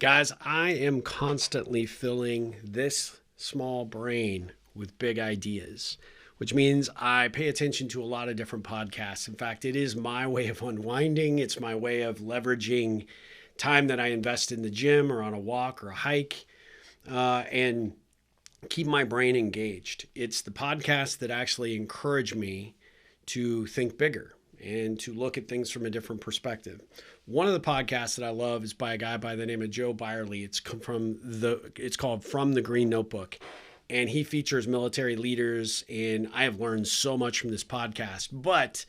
Guys, I am constantly filling this small brain with big ideas, which means I pay attention to a lot of different podcasts. In fact, it is my way of unwinding. It's my way of leveraging time that I invest in the gym or on a walk or a hike and keep my brain engaged. It's the podcasts that actually encourage me to think bigger and to look at things from a different perspective. One of the podcasts that I love is by a guy by the name of Joe Byerly. It's called From the Green Notebook, and he features military leaders, and I have learned so much from this podcast. But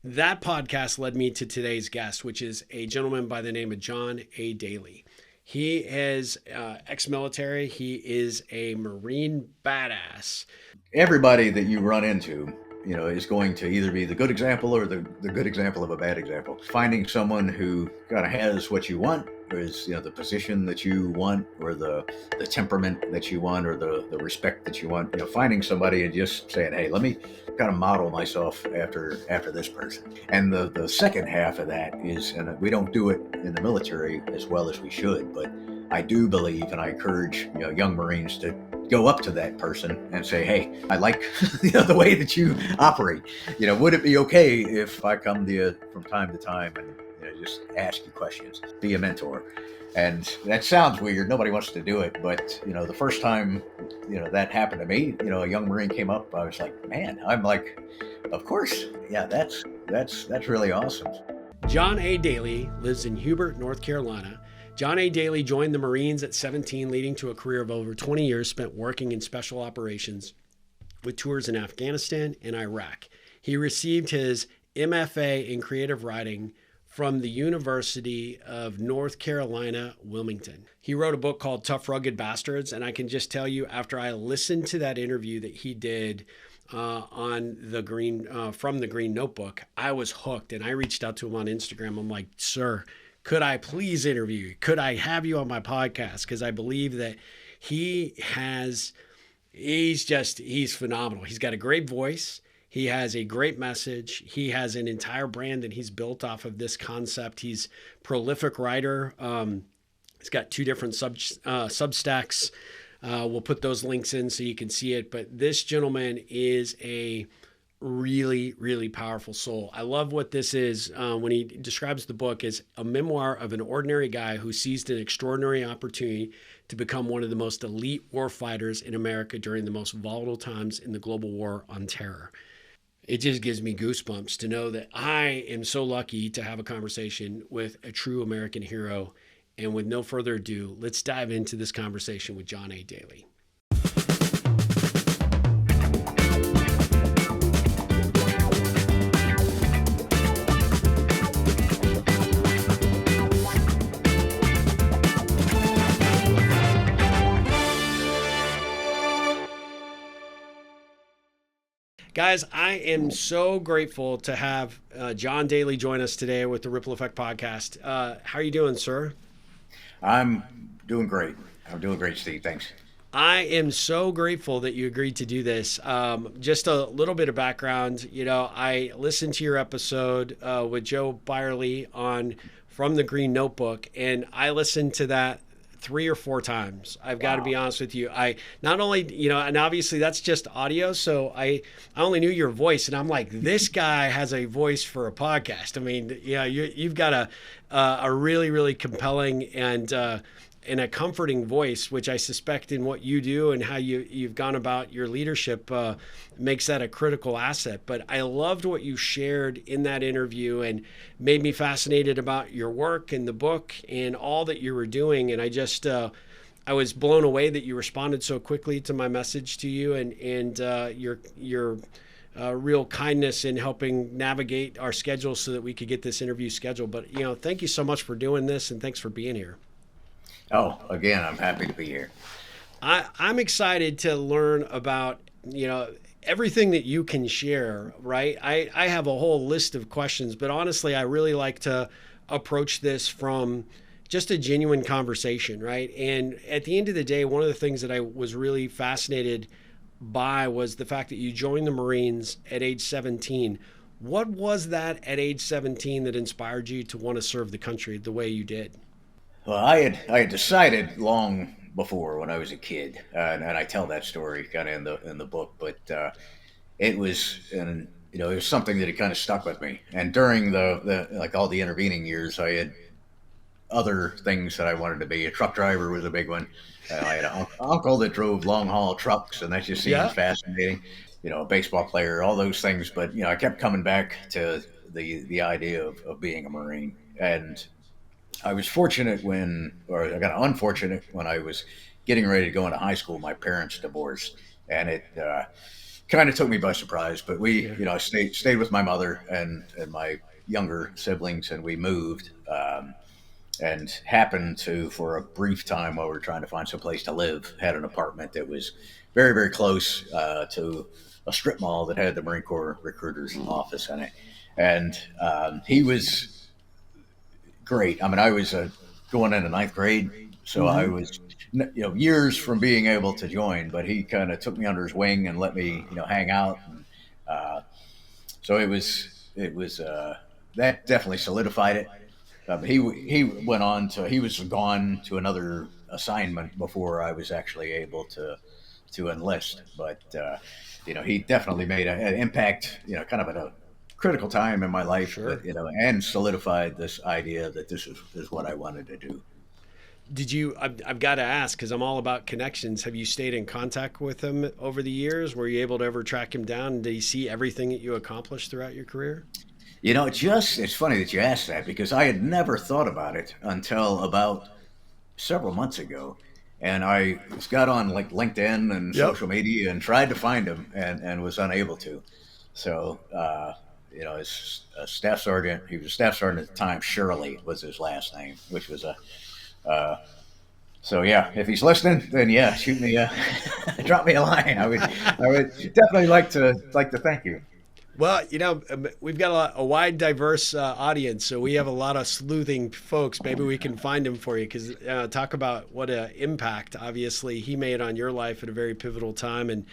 that podcast led me to today's guest, which is a gentleman by the name of John A. Dailey. He is ex-military. He is a Marine badass. Everybody that you run into, is going to either be the good example or the good example of a bad example. Finding someone who kind of has what you want, or is the position that you want, or the temperament that you want, or the respect that you want. Finding somebody and just saying, hey, let me kind of model myself after this person. And the second half of that is, and we don't do it in the military as well as we should, but I do believe, and I encourage young Marines to go up to that person and say, hey, I like the way that you operate. Would it be okay if I come to you from time to time and just ask you questions, be a mentor? And that sounds weird. Nobody wants to do it. But, the first time, that happened to me, a young Marine came up, I was like, man, I'm like, of course. Yeah, that's really awesome. John A. Dailey lives in Hubert, North Carolina. John A. Dailey joined the Marines at 17, leading to a career of over 20 years spent working in special operations with tours in Afghanistan and Iraq. He received his MFA in creative writing from the University of North Carolina, Wilmington. He wrote a book called Tough, Rugged Bastards, and I can just tell you, after I listened to that interview that he did on the from the Green Notebook, I was hooked, and I reached out to him on Instagram. I'm like, sir, could I please interview you? Could I have you on my podcast? Because I believe that he's phenomenal. He's got a great voice. He has a great message. He has an entire brand that he's built off of this concept. He's a prolific writer. He's got 2 different Substacks. We'll put those links in so you can see it. But this gentleman is a really, really powerful soul. I love what this is when he describes the book as a memoir of an ordinary guy who seized an extraordinary opportunity to become one of the most elite war fighters in America during the most volatile times in the global war on terror. It just gives me goosebumps to know that I am so lucky to have a conversation with a true American hero. And with no further ado, let's dive into this conversation with John A. Dailey. Guys, I am so grateful to have John Dailey join us today with the Ripple Effect podcast. How are you doing, sir? I'm doing great. Steve. Thanks. I am so grateful that you agreed to do this. Just a little bit of background. I listened to your episode with Joe Byerly on From the Green Notebook, and I listened to that 3 or 4 times. I've got to be honest with you. I not only, and obviously that's just audio. So I only knew your voice, and I'm like, this guy has a voice for a podcast. I mean, you've got a really, really compelling and a comforting voice, which I suspect in what you do and how you've gone about your leadership makes that a critical asset. But I loved what you shared in that interview and made me fascinated about your work and the book and all that you were doing. And I was blown away that you responded so quickly to my message to you and your real kindness in helping navigate our schedule so that we could get this interview scheduled. But, thank you so much for doing this, and thanks for being here. Oh, again, I'm happy to be here. I'm excited to learn about, everything that you can share, right? I have a whole list of questions, but honestly, I really like to approach this from just a genuine conversation, right? And at the end of the day, one of the things that I was really fascinated by was the fact that you joined the Marines at age 17. What was that at age 17 that inspired you to want to serve the country the way you did? Well, I had decided long before when I was a kid, and I tell that story kind of in the book, but it was and it was something that had kind of stuck with me. And during the like all the intervening years, I had other things that I wanted to be. A truck driver was a big one. I had an uncle that drove long haul trucks, and that just seemed Yeah. fascinating. A baseball player, all those things. But I kept coming back to the idea of being a Marine. And I was fortunate or I got unfortunate when I was getting ready to go into high school. My parents divorced, and it kind of took me by surprise. But Yeah. I stayed with my mother and my younger siblings, and we moved. And happened to, for a brief time while we were trying to find some place to live, had an apartment that was very, very close to a strip mall that had the Marine Corps recruiter's office in it. And he was great. I mean, I was going into ninth grade, so I Hmm. was years from being able to join, but he kind of took me under his wing and let me hang out, and uh, so it was that definitely solidified it. He went on to he was gone to another assignment before I was actually able to enlist, but he definitely made an impact, kind of at a critical time in my life, but Sure. and solidified this idea that this is what I wanted to do. Did you? I've got to ask because I'm all about connections. Have you stayed in contact with him over the years? Were you able to ever track him down? Did he see everything that you accomplished throughout your career? It's funny that you asked that because I had never thought about it until about several months ago, and I got on like LinkedIn and Yep. social media and tried to find him and was unable to. So, as a staff sergeant, he was a staff sergeant at the time. Shirley was his last name, which was a. Uh, so yeah, if he's listening, then yeah, shoot me, drop me a line. I would definitely like to thank you. Well, we've got a wide, diverse audience, so we have a lot of sleuthing folks. Maybe we can find them for you because talk about what an impact, obviously, he made on your life at a very pivotal time, and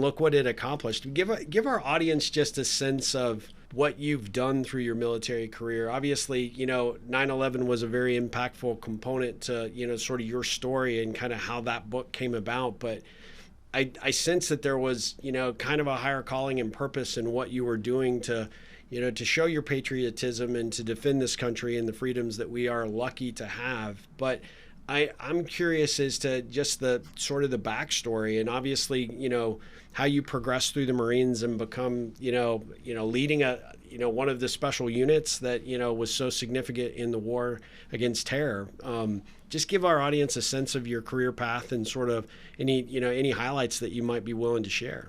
look what it accomplished. Give our audience just a sense of what you've done through your military career. Obviously, 9/11 was a very impactful component to sort of your story and kind of how that book came about, but I sense that there was, kind of a higher calling and purpose in what you were doing to, to show your patriotism and to defend this country and the freedoms that we are lucky to have. But I'm curious as to just the sort of the backstory and obviously, how you progressed through the Marines and become, leading one of the special units that, was so significant in the war against terror. Just give our audience a sense of your career path and sort of any highlights that you might be willing to share.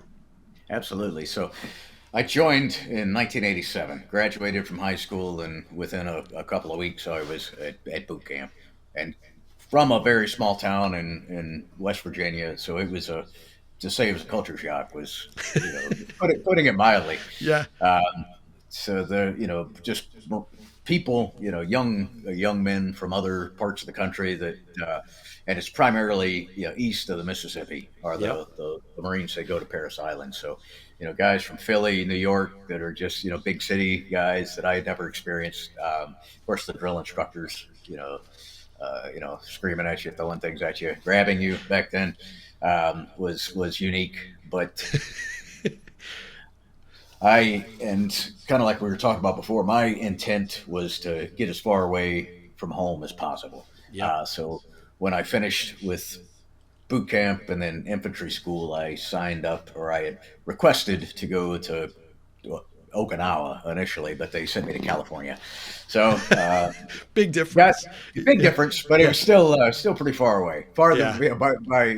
Absolutely. So I joined in 1987, graduated from high school, and within a couple of weeks, I was at boot camp. And from a very small town in West Virginia, so it was to say it was a culture shock was, putting it mildly. Yeah. Um, so just people, young men from other parts of the country and it's primarily east of the Mississippi are Yep. the Marines that go to Paris Island. So guys from Philly, New York that are just big city guys that I had never experienced. Of course, the drill instructors, screaming at you, throwing things at you, grabbing you back then was unique, but and kind of like we were talking about before, my intent was to get as far away from home as possible. Yep. So when I finished with boot camp and then infantry school, I signed up or I had requested to go to Okinawa initially, but they sent me to California. So Big got difference. a big Yeah. difference, but it Yeah. was still pretty far away, farther Yeah.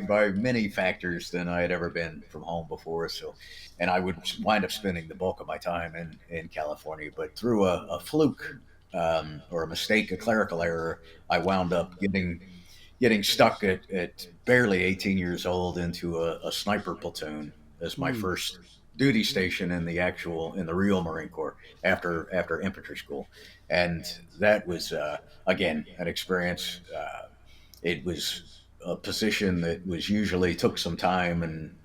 by many factors than I had ever been from home before. So, and I would wind up spending the bulk of my time in California, but through a fluke or a mistake, a clerical error, I wound up getting stuck at barely 18 years old into a sniper platoon as my Mm. first duty station in the real Marine Corps after infantry school, and that was again an experience. It was a position that was usually took some time and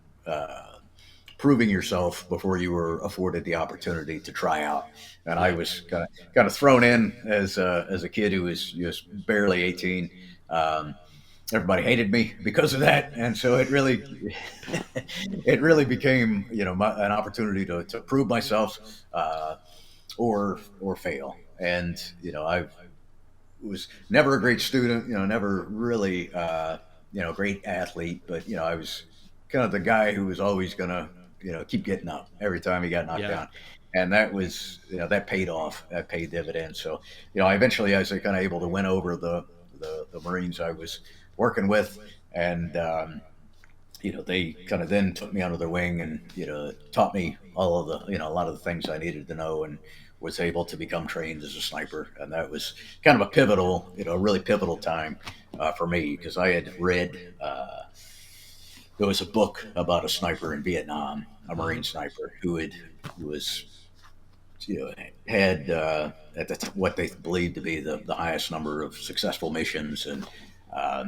proving yourself before you were afforded the opportunity to try out. And I Yeah. was kind of thrown in as a kid who was just barely 18. Um, Everybody hated me because of that, and so it really it really became, an opportunity to prove myself, or fail. And I was never a great student, never really, a great athlete, but I was kind of the guy who was always gonna, keep getting up every time he got knocked Yeah. down. And that was, that paid off, that paid dividends. So, I eventually, I was kind of able to win over the Marines I was working with. And, they kind of then took me under their wing and, taught me all of the, a lot of the things I needed to know, and was able to become trained as a sniper. And that was kind of a pivotal, really pivotal time for me, because I had read, there was a book about a sniper in Vietnam, a Uh-huh. Marine sniper who was, had what they believed to be the highest number of successful missions. And, uh,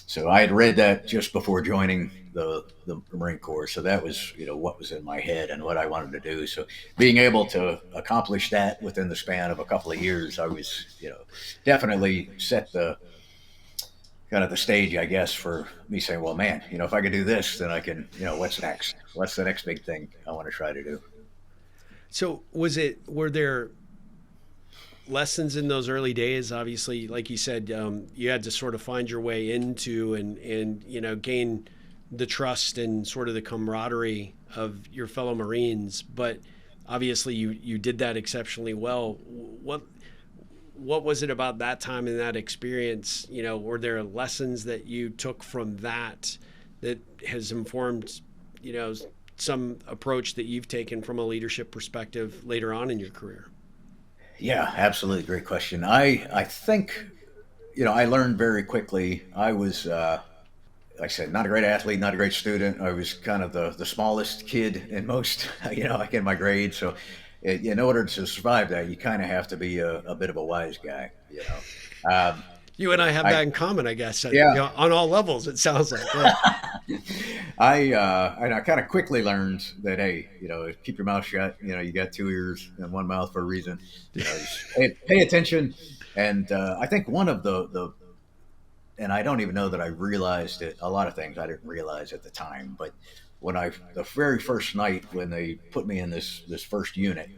so I had read that just before joining the Marine Corps. So that was, what was in my head and what I wanted to do. So being able to accomplish that within the span of a couple of years, I was, definitely set the kind of the stage, I guess, for me saying, well, man, if I could do this, then I can, what's next? What's the next big thing I want to try to do? So were there lessons in those early days? Obviously, like you said, you had to sort of find your way into and gain the trust and sort of the camaraderie of your fellow Marines. But obviously, you did that exceptionally well. What was it about that time and that experience? Were there lessons that you took from that has informed, you know, some approach that you've taken from a leadership perspective later on in your career? Yeah, absolutely. Great question. I think, I learned very quickly. I was, like I said, not a great athlete, not a great student. I was kind of the smallest kid in most, like in my grade. So, in order to survive that, you kind of have to be a bit of a wise guy. Um, You and I have I, that in common, I guess. yeah, On all levels, it sounds like. Yeah. I kind of quickly learned that, hey, keep your mouth shut. You got two ears and one mouth for a reason. Just pay attention. And I think one of the and I don't even know that I realized it. A lot of things I didn't realize at the time, but the very first night when they put me in this first unit,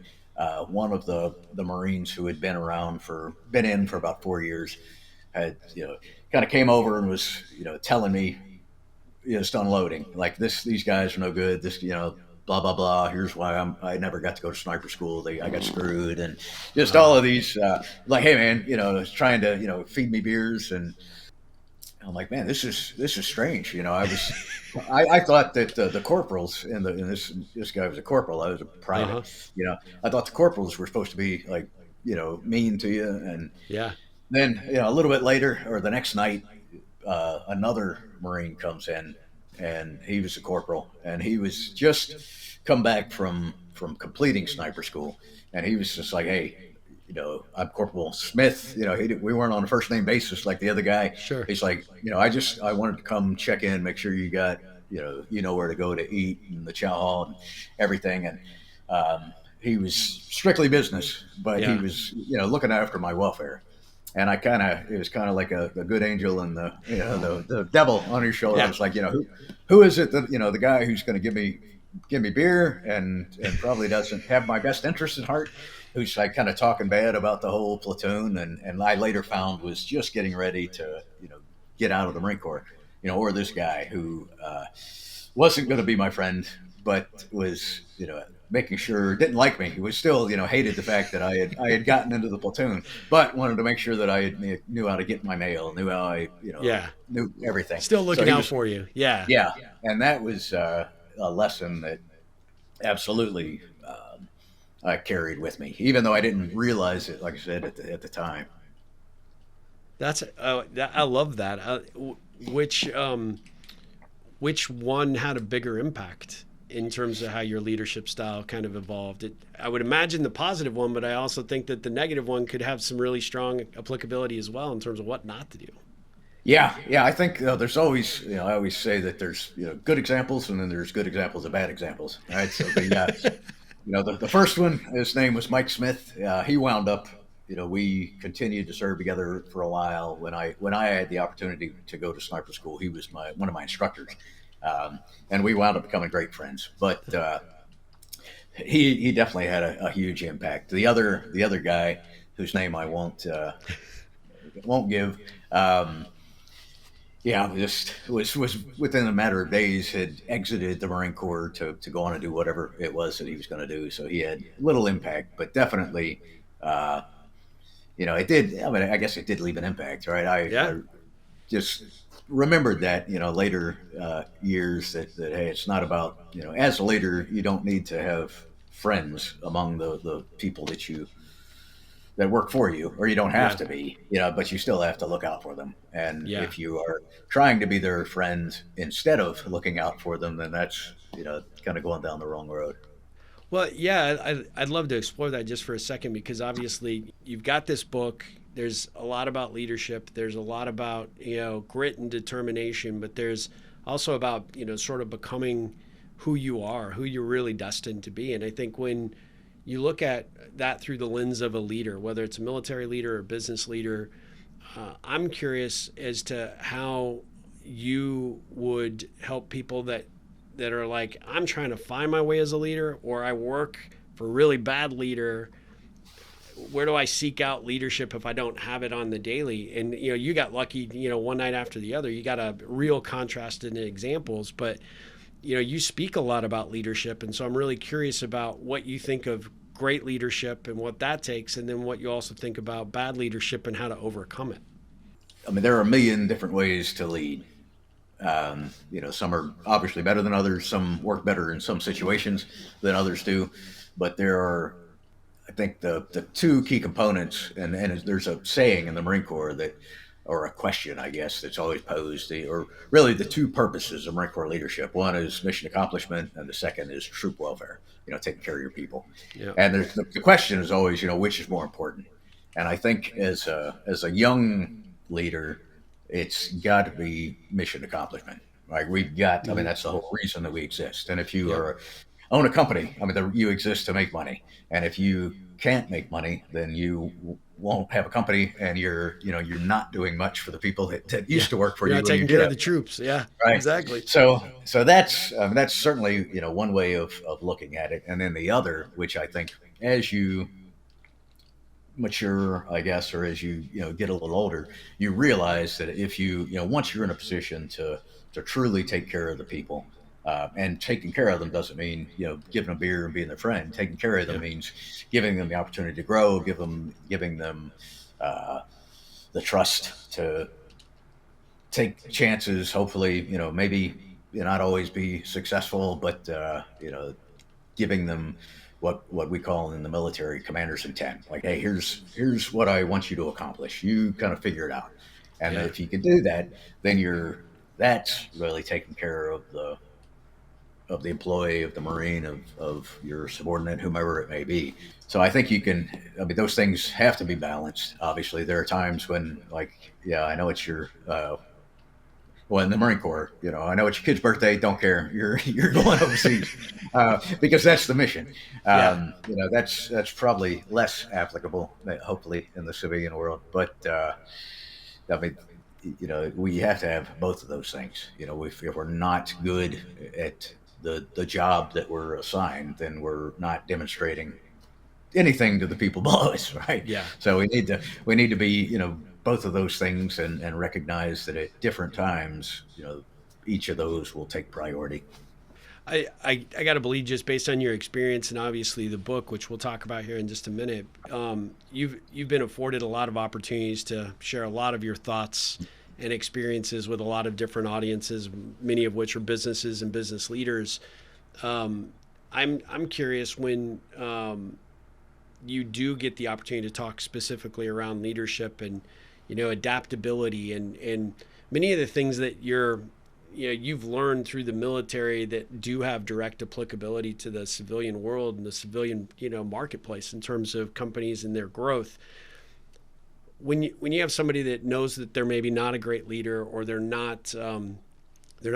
one of the Marines who had been in for about 4 years, had, kind of came over and was, telling me, just unloading like these guys are no good. This, blah blah blah. Here's why I never got to go to sniper school. I got screwed, and just all Uh, of these, like, hey man, trying to, feed me beers. And I'm like, man, this is strange. I thought that the corporals in this guy was a corporal. I was a private. uh-huh. I thought the corporals were supposed to be like, mean to you. And Yeah. then, a little bit later, or the next night, another Marine comes in, and he was a corporal, and he was just come back from completing sniper school. And he was just like, hey, I'm Corporal Smith. We weren't on a first name basis like the other guy. Sure. He's like, I wanted to come check in, make sure you got, where to go to eat, and the chow hall and everything. And he was strictly business, but he Yeah. was, looking after my welfare. And it was kind of like a good angel and the devil on his shoulder. I Yeah. was like, who is it that, the guy who's going to give me beer and probably doesn't have my best interest at heart, who's like kind of talking bad about the whole platoon, and I later found was just getting ready to, get out of the Marine Corps, or this guy who wasn't going to be my friend, but was, making sure didn't like me. He was still, hated the fact that I had gotten into the platoon, but wanted to make sure that knew how to get my mail, knew how I, Yeah. knew everything. Still So looking he out was, for you. Yeah. yeah, and that was a lesson that absolutely I carried with me, even though I didn't realize it, like I said, at the time. I love that. Which one had a bigger impact in terms of how your leadership style kind of evolved? I would imagine the positive one, but I also think that the negative one could have some really strong applicability as well in terms of what not to do. Yeah. I think there's always, I always say that there's good examples, and then there's good examples of bad examples. Right. So the first one, his name was Mike Smith. He wound up. We continued to serve together for a while. When I had the opportunity to go to sniper school, he was one of my instructors, um, and we wound up becoming great friends. But he definitely had a huge impact. The other guy, whose name I won't give. Um, yeah, just was within a matter of days had exited the Marine Corps to go on and do whatever it was that he was going to do. So he had little impact, but definitely, uh, it did. I mean, I guess it did leave an impact, right? Yeah. I just remembered that, later years that hey, it's not about, as a leader, you don't need to have friends among the people that work for you, or you don't have Yeah. to be, but you still have to look out for them. And Yeah. if you are trying to be their friend instead of looking out for them, then that's, kind of going down the wrong road. Well, yeah, I'd love to explore that just for a second, because obviously you've got this book. There's a lot about leadership. There's a lot about, grit and determination, but there's also about, sort of becoming who you are, who you're really destined to be. And I think when you look at that through the lens of a leader, whether it's a military leader or business leader, I'm curious as to how you would help people that are like, I'm trying to find my way as a leader, or I work for a really bad leader. Where do I seek out leadership if I don't have it on the daily? And you got lucky, one night after the other. You got a real contrast in examples, but you speak a lot about leadership, and so I'm really curious about what you think of great leadership and what that takes, and then what you also think about bad leadership and how to overcome it. I mean, there are a million different ways to lead. Some are obviously better than others. Some work better in some situations than others do. But there are, I think, the two key components, and there's a saying in the Marine Corps that, or a question, I guess, that's always posed, or really the two purposes of Marine Corps leadership. One is mission accomplishment, and the second is troop welfare, taking care of your people. Yeah. And the question is always, which is more important? And I think as a young leader, it's got to be mission accomplishment. Like we've got, I mean, Mm-hmm. that's the whole reason that we exist. And if you Yep. own a company, I mean, you exist to make money. And if you can't make money, then you won't have a company, and you're not doing much for the people that Yeah. used to work for You're you not when you taking did care of have, the troops. Yeah, right? exactly. So that's certainly one way of looking at it, and then the other, which I think as you mature, I guess, or as you get a little older, you realize that if once you're in a position to truly take care of the people, and taking care of them doesn't mean giving them beer and being their friend. Taking care of them Yeah. means giving them the opportunity to grow, giving them uh, the trust to take chances. Hopefully, maybe not always be successful, but giving them what we call in the military commander's intent. Like, hey, here's what I want you to accomplish. You kind of figure it out, and Yeah. if you can do that, then that's really taking care of the employee, of the Marine, of your subordinate, whomever it may be. So I think you can. I mean, those things have to be balanced. Obviously, there are times when, like, yeah, I know it's your well, in the Marine Corps, I know it's your kid's birthday. Don't care. You're going overseas because that's the mission. Yeah. That's probably less applicable, hopefully, in the civilian world. But I mean, we have to have both of those things. If we're not good at the job that we're assigned, then we're not demonstrating anything to the people below us, right? Yeah. So we need to be, both of those things, and recognize that at different times, each of those will take priority. I got to believe, just based on your experience and obviously the book, which we'll talk about here in just a minute, you've been afforded a lot of opportunities to share a lot of your thoughts and experiences with a lot of different audiences, many of which are businesses and business leaders. I'm curious, when you do get the opportunity to talk specifically around leadership and adaptability and many of the things that you've learned through the military that do have direct applicability to the civilian world and the civilian marketplace in terms of companies and their growth. when you have somebody that knows that they're maybe not a great leader, or they're not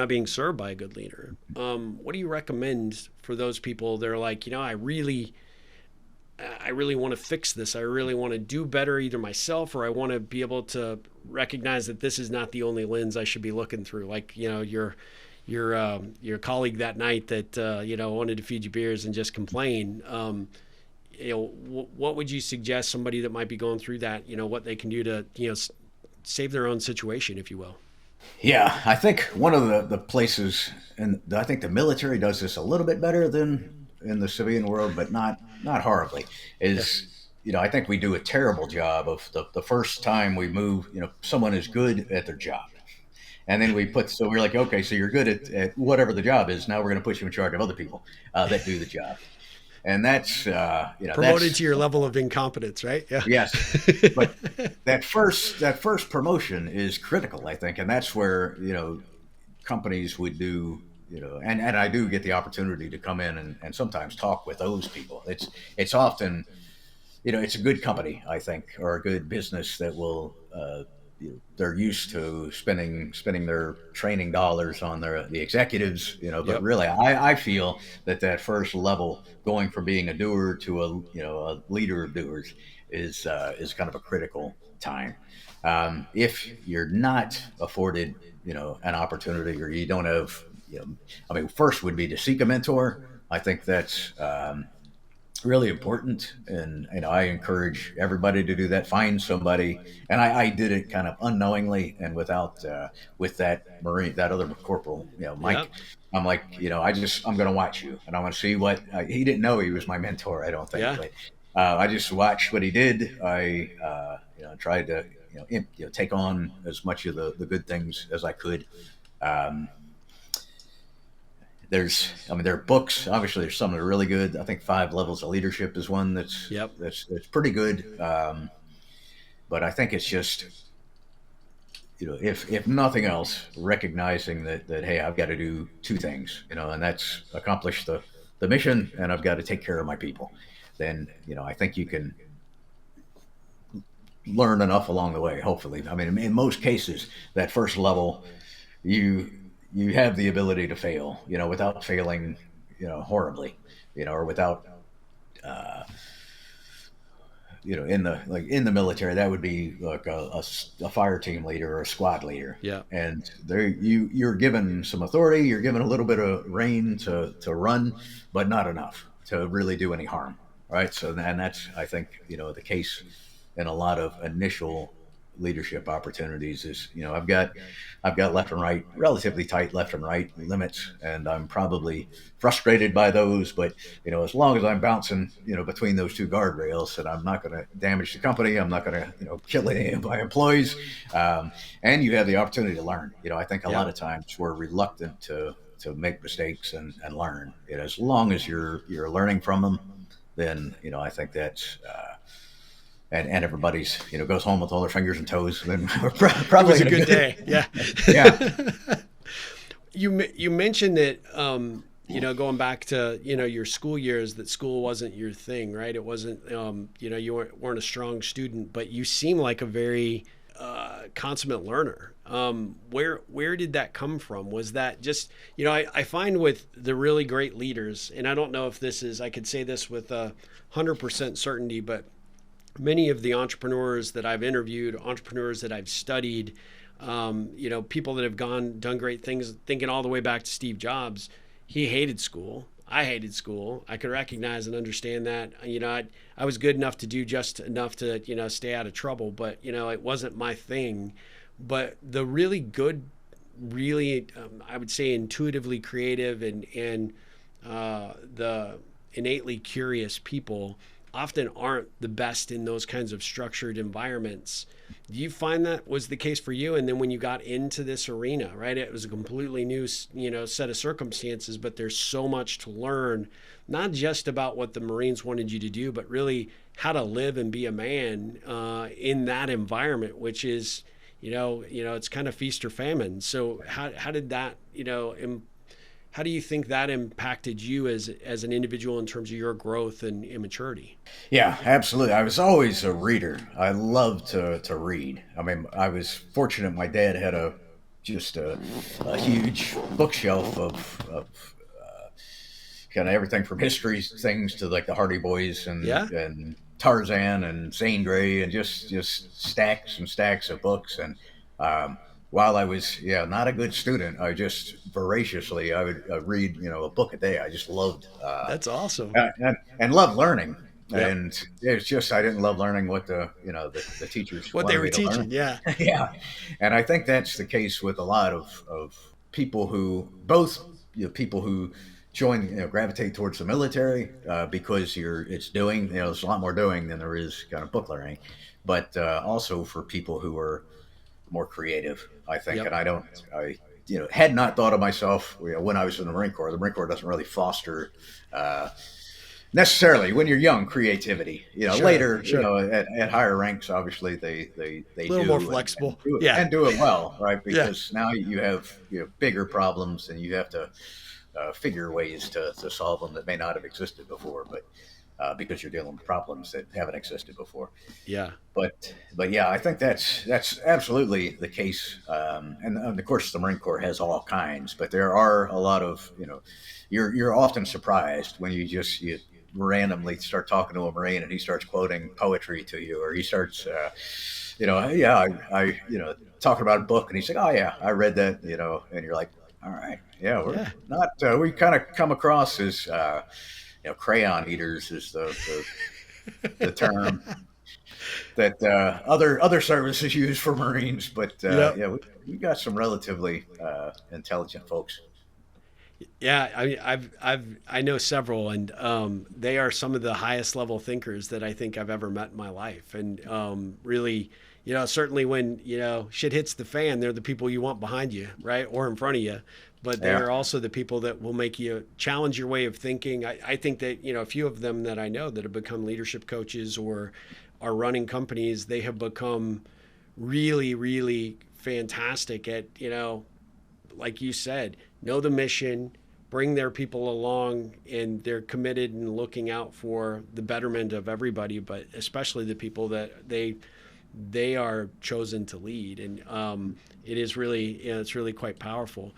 being served by a good leader, what do you recommend for those people? They're like, I really want to fix this. I really want to do better, either myself, or I want to be able to recognize that this is not the only lens I should be looking through. Like, your colleague that night that wanted to feed you beers and just complain. What would you suggest somebody that might be going through that? What they can do to save their own situation, if you will. Yeah, I think one of the places, and I think the military does this a little bit better than in the civilian world, but not horribly, Yeah. is, I think we do a terrible job of the first time we move, someone is good at their job. And then so we're like, okay, so you're good at whatever the job is. Now we're going to put you in charge of other people that do the job. And that's, Promoted to your level of incompetence, right? Yeah. yes. But that first promotion is critical, I think. And that's where, companies would do, and I do get the opportunity to come in and sometimes talk with those people. It's often, it's a good company, I think, or a good business that will, they're used to spending their training dollars on the executives, but Yep. really I feel that first level, going from being a doer to a leader of doers, is kind of a critical time. If you're not afforded an opportunity, or you don't have, I mean, first would be to seek a mentor. I think that's really important, and I encourage everybody to do that. Find somebody, and I did it kind of unknowingly and without with that Marine, that other corporal, Mike. Yep. I'm like, I'm going to watch you, and I want to see what he didn't know he was my mentor, I don't think, Yeah. but I just watched what he did. I tried to take on as much of the good things as I could. Um, there are books. Obviously, there's some that are really good. I think 5 Levels of Leadership is one that's Yep. that's pretty good. But I think it's just, if nothing else, recognizing that hey, I've got to do 2 things, and that's accomplish the mission, and I've got to take care of my people. Then I think you can learn enough along the way. Hopefully, I mean, in most cases, that first level, you have the ability to fail, without failing, horribly, or without, uh, in the military, that would be like a fire team leader or a squad leader. Yeah. And there you're given some authority, you're given a little bit of rein to run, but not enough to really do any harm. Right. So, and that's, I think, the case in a lot of initial leadership opportunities is, I've got left and right, relatively tight left and right limits, and I'm probably frustrated by those, but as long as I'm bouncing between those 2 guardrails, and I'm not going to damage the company, I'm not going to kill any of my employees, and you have the opportunity to learn. I think a lot of times we're reluctant to make mistakes and learn. As long as you're learning from them, then I think that's and everybody's goes home with all their fingers and toes, then we're probably It was a good day. Yeah. Yeah. You mentioned that going back to your school years, that school wasn't your thing, right? It wasn't you weren't a strong student, but you seem like a very consummate learner. Where did that come from? Was that just I find with the really great leaders, and I don't know if I could say this with 100% certainty, but many of the entrepreneurs that I've interviewed, entrepreneurs that I've studied, people that have done great things, thinking all the way back to Steve Jobs, he hated school. I hated school. I could recognize and understand that. I was good enough to do just enough to, stay out of trouble, but, it wasn't my thing. But the really good, really, I would say intuitively creative and the innately curious people often aren't the best in those kinds of structured environments. Do you find that was the case for you? And then when you got into this arena, right, it was a completely new, set of circumstances, but there's so much to learn, not just about what the Marines wanted you to do, but really how to live and be a man in that environment, which is, it's kind of feast or famine. So how did that, how do you think that impacted you as an individual in terms of your growth and immaturity? Yeah, absolutely. I was always a reader. I loved to read. I mean, I was fortunate. My dad had just a huge bookshelf of kind of everything from history things to like the Hardy Boys Yeah, and Tarzan and Zane Grey and just stacks and stacks of books. And um, while I was not a good student, I just voraciously I would read a book a day. I just loved that's awesome. and loved learning. Yep. And it's just I didn't love learning what the teachers What they wanted were me to learn. teaching. Yeah. Yeah, and I think that's the case with a lot of people who both people who join gravitate towards the military because it's doing there's a lot more doing than there is kind of book learning, but also for people who are more creative, I think. Yep. And I had not thought of myself when I was in the Marine Corps. The Marine Corps doesn't really foster uh, necessarily when you're young creativity. Sure. Later, Sure. at higher ranks, obviously they A little more do flexible. do it Yeah. and do it well, right? Yeah. Because now you have bigger problems and you have to figure ways to solve them that may not have existed before, but because you're dealing with problems that haven't existed before. Yeah. But yeah, I think that's absolutely the case. And of course, the Marine Corps has all kinds, but there are a lot of you're often surprised when you randomly start talking to a Marine and he starts quoting poetry to you, or he starts talking about a book and he's like, oh yeah, I read that, and you're like, all right, yeah, we're Yeah. not we kind of come across as crayon eaters is the term that other services use for Marines. But Yep. we got some relatively intelligent folks. Yeah, I know several, and they are some of the highest level thinkers that I think I've ever met in my life. And really, certainly when shit hits the fan, they're the people you want behind you, right, or in front of you. But Yeah, they're also the people that will make you challenge your way of thinking. I think that a few of them that I know that have become leadership coaches or are running companies, they have become really, really fantastic at like you said, know the mission, bring their people along, and they're committed and looking out for the betterment of everybody, but especially the people that they are chosen to lead. And it is really, it's really quite powerful.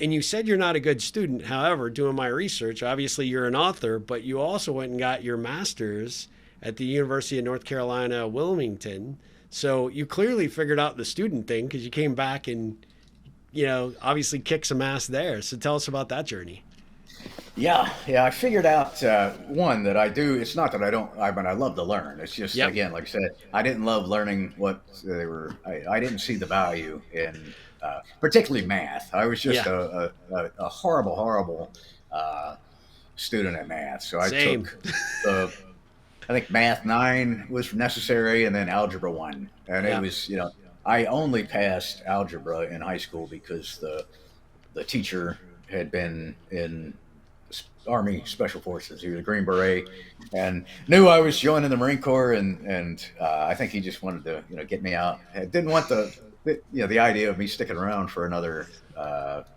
And you said you're not a good student. However, doing my research, obviously you're an author, but you also went and got your master's at the University of North Carolina, Wilmington. So you clearly figured out the student thing because you came back and obviously kick some ass there. So tell us about that journey. yeah. I figured out one that I do. It's not that I don't. I mean, I love to learn. It's just Yep. again, like I said, I didn't love learning what they were. I didn't see the value in particularly math. I was just Yeah. a horrible uh, student at math. So I Same. took the I think Math 9 was necessary, and then Algebra 1. And it Yeah. was, I only passed algebra in high school because the teacher had been in Army Special Forces. He was a Green Beret, and knew I was joining the Marine Corps, and I think he just wanted to, get me out. Didn't want the idea of me sticking around for another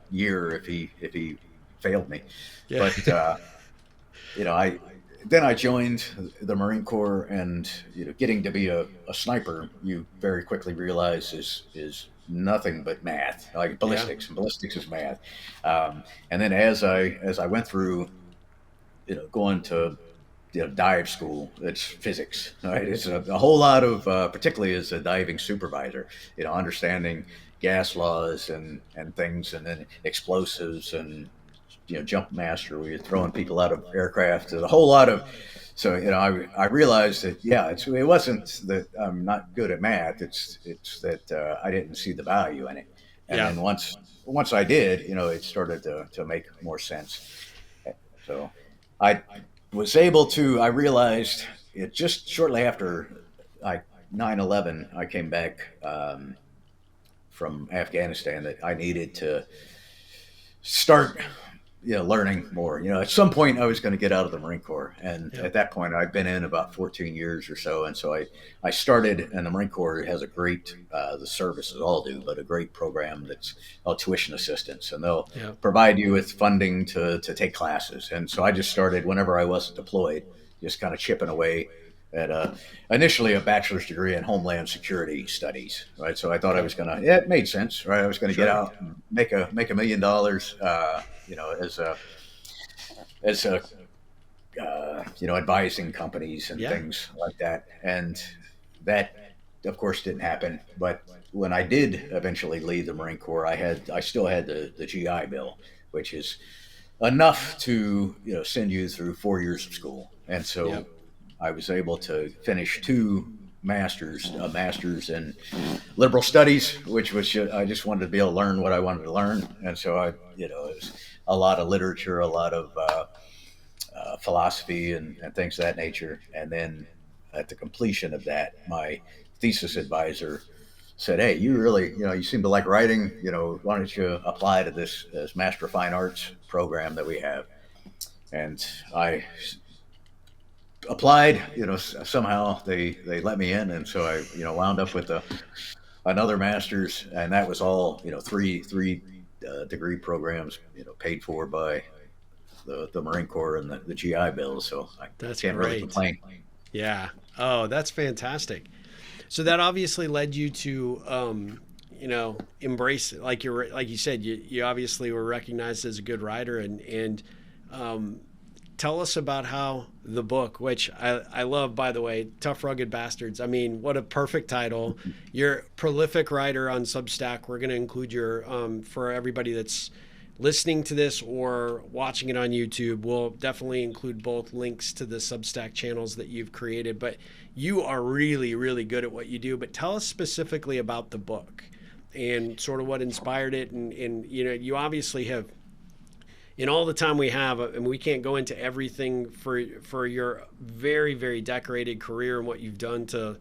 year if he failed me. Yeah. But I then I joined the Marine Corps, and getting to be a sniper, you very quickly realize is nothing but math, like Yeah. ballistics, and ballistics is math. And then as I went through, going to dive school, it's physics, right? It's a whole lot of, particularly as a diving supervisor, understanding gas laws and things, and then explosives and jump master where you're throwing people out of aircraft. There's a whole lot of so I realized that it wasn't that I'm not good at math. It's that I didn't see the value in it. And Yeah. then once I did, it started to make more sense. So I was able to. I realized it just shortly after I 9/11. I came back from Afghanistan that I needed to start learning more. At some point I was going to get out of the Marine Corps, and Yeah. at that point I've been in about 14 years or so, and so I started, and the Marine Corps has a great, the services all do, but a great program that's tuition assistance, and they'll Yeah. provide you with funding to take classes. And so I just started whenever I wasn't deployed, just kind of chipping away at initially a bachelor's degree in Homeland Security Studies, right? So I thought I Okay. was gonna, yeah, it made sense, right? I was gonna get Sure. out and make $1 million, as a advising companies and Yeah. things like that. And that, of course, didn't happen. But when I did eventually leave the Marine Corps, I still had the GI Bill, which is enough to send you through 4 years of school. And so Yep. I was able to finish two masters, a master's in liberal studies, which was I just wanted to be able to learn what I wanted to learn. And so it was a lot of literature, a lot of philosophy, and things of that nature. And then at the completion of that, my thesis advisor said, "Hey, you really, you seem to like writing. Why don't you apply to this Master of Fine Arts program that we have?" And I applied. Somehow they let me in, and so I wound up with another master's, and that was all three degree programs paid for by the Marine Corps and the GI Bill. So I That's can't really great. complain. Yeah. Oh, that's fantastic. So that obviously led you to, embrace it. Like you said, you obviously were recognized as a good writer, and um, tell us about how the book, which I love, by the way, Tough Rugged Bastards. I mean, what a perfect title. You're a prolific writer on Substack. We're going to include your, for everybody that's listening to this or watching it on YouTube, we'll definitely include both links to the Substack channels that you've created. But you are really, really good at what you do. But tell us specifically about the book and sort of what inspired it. And you obviously have, in all the time we have, and we can't go into everything for your very, very decorated career and what you've done to